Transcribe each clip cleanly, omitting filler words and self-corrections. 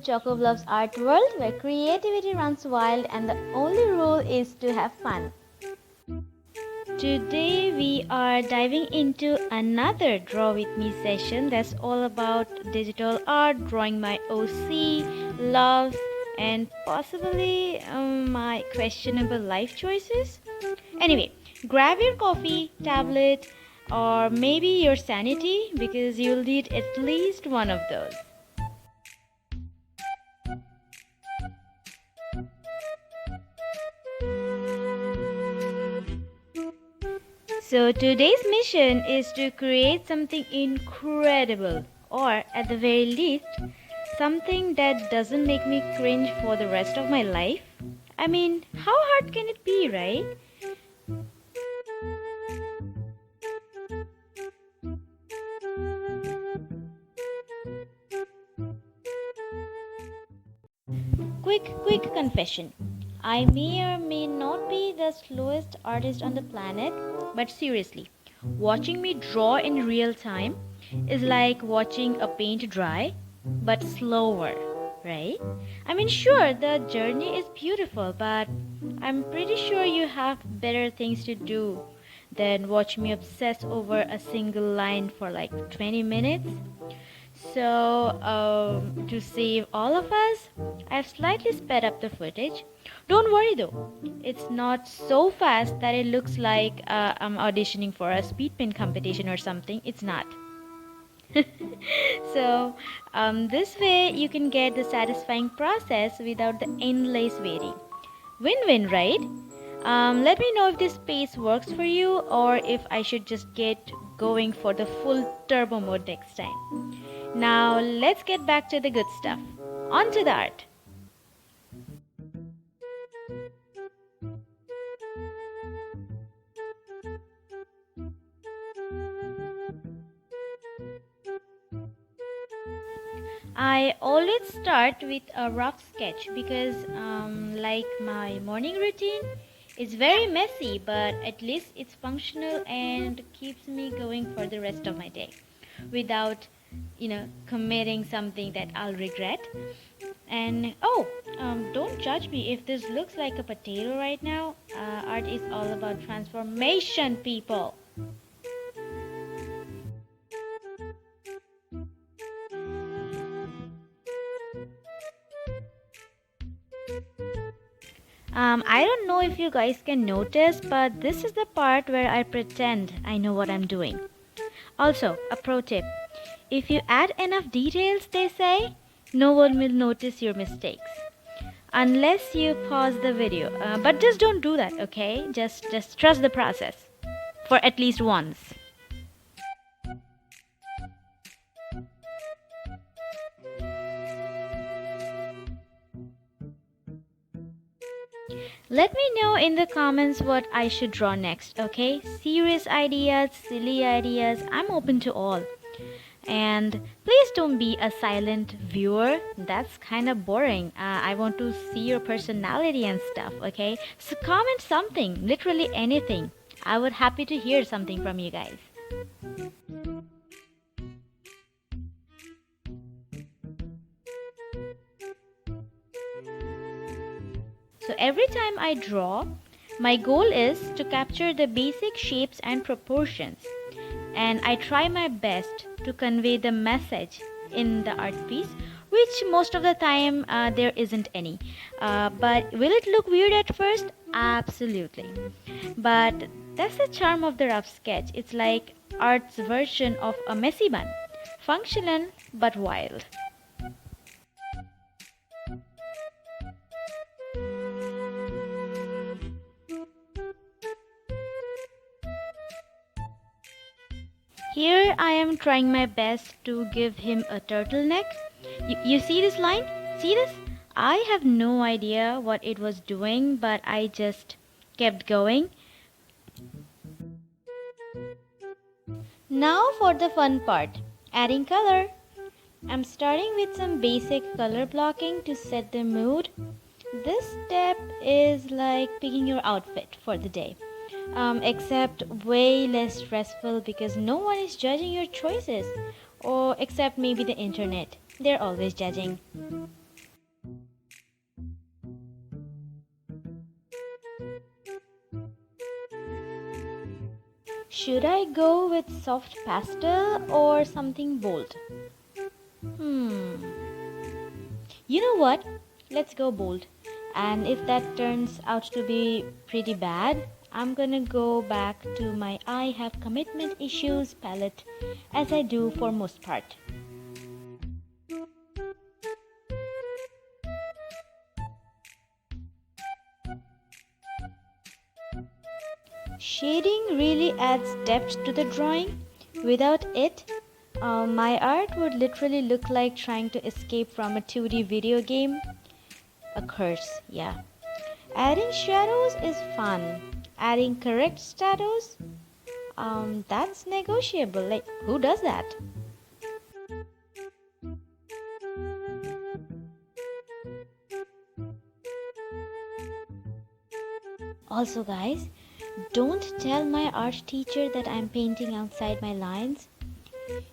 Choco Love's Art World, where creativity runs wild and the only rule is to have fun. Today we are diving into another Draw With Me session that's all about digital art, drawing my OC, loves, and possibly my questionable life choices. Anyway, grab your coffee, tablet, or maybe your sanity because you'll need at least one of those. So today's mission is to create something incredible, or at the very least, something that doesn't make me cringe for the rest of my life. I mean, how hard can it be, right? Quick confession. I may or may not be the slowest artist on the planet, but seriously, watching me draw in real time is like watching a paint dry, but slower, right? I mean, sure, the journey is beautiful, but I'm pretty sure you have better things to do than watch me obsess over a single line for like 20 minutes. So, to save all of us, I've slightly sped up the footage. Don't worry though, it's not so fast that it looks like I'm auditioning for a speed paint competition or something. It's not. So, this way you can get the satisfying process without the endless waiting. Win-win, right? Let me know if this pace works for you or if I should just get going for the full turbo mode next time. Now let's get back to the good stuff. On to the art. I always start with a rough sketch because like my morning routine, it's very messy, but at least it's functional and keeps me going for the rest of my day without committing something that I'll regret. And don't judge me if this looks like a potato right now. Art is all about transformation, people. I don't know if you guys can notice, but this is the part where I pretend I know what I'm doing. Also, a pro tip. If you add enough details, they say, no one will notice your mistakes. Unless you pause the video. But just don't do that, okay? Just trust the process. For at least once. Let me know in the comments what I should draw next, okay? Serious ideas, silly ideas, I'm open to all. And please don't be a silent viewer. That's kind of boring. I want to see your personality and stuff, okay? So comment something, literally anything. I would happy to hear something from you guys. So every time I draw, my goal is to capture the basic shapes and proportions. And I try my best to convey the message in the art piece, which most of the time there isn't any. But will it look weird at first? Absolutely. But that's the charm of the rough sketch. It's like art's version of a messy bun. Functional but wild. Here I am trying my best to give him a turtleneck. You see this line? See this? I have no idea what it was doing, but I just kept going. Now for the fun part, adding color. I'm starting with some basic color blocking to set the mood. This step is like picking your outfit for the day. Except way less stressful because no one is judging your choices, or except maybe the internet. They're always judging. Should I go with soft pastel or something bold? Hmm. You know what? Let's go bold. And if that turns out to be pretty bad, I'm gonna go back to my I have commitment issues palette as I do for most part. Shading really adds depth to the drawing. Without it, my art would literally look like trying to escape from a 2D video game. A curse, yeah. Adding shadows is fun. Adding correct shadows, that's negotiable. Like, who does that? Also, guys, don't tell my art teacher that I'm painting outside my lines.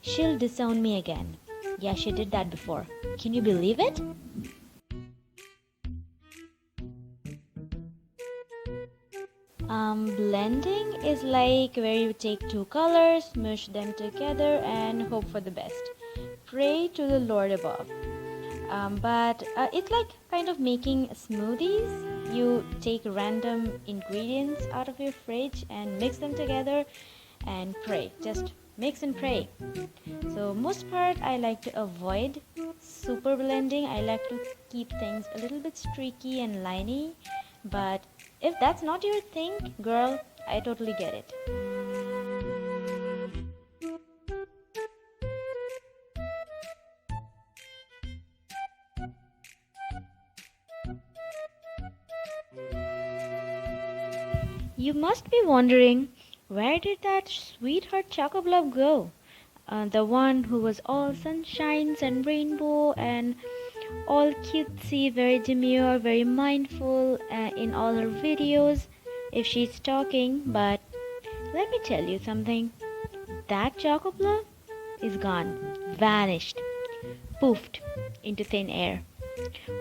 She'll disown me again. Yeah, she did that before. Can you believe it? Blending is like where you take two colors, mush them together, and hope for the best. Pray to the Lord above. But it's like kind of making smoothies. You take random ingredients out of your fridge and mix them together and pray. Just mix and pray. So most part I like to avoid super blending. I like to keep things a little bit streaky and liney. But if that's not your thing, girl, I totally get it. You must be wondering, where did that sweetheart Choco Blob go? The one who was all sunshines and rainbow and all cutesy, very demure, very mindful in all her videos if she's talking. But let me tell you something. That Choco Blob is gone, vanished, poofed into thin air.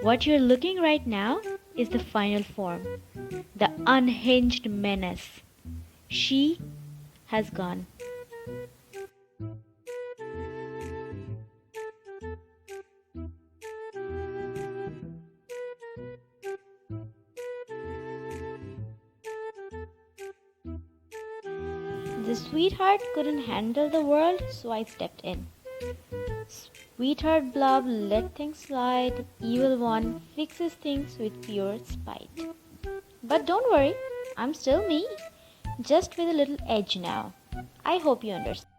What you're looking right now is the final form, the unhinged menace. She has gone. The sweetheart couldn't handle the world, so I stepped in. Sweetheart Blob let things slide. Evil one fixes things with pure spite. But don't worry, I'm still me, just with a little edge now. I hope you understand.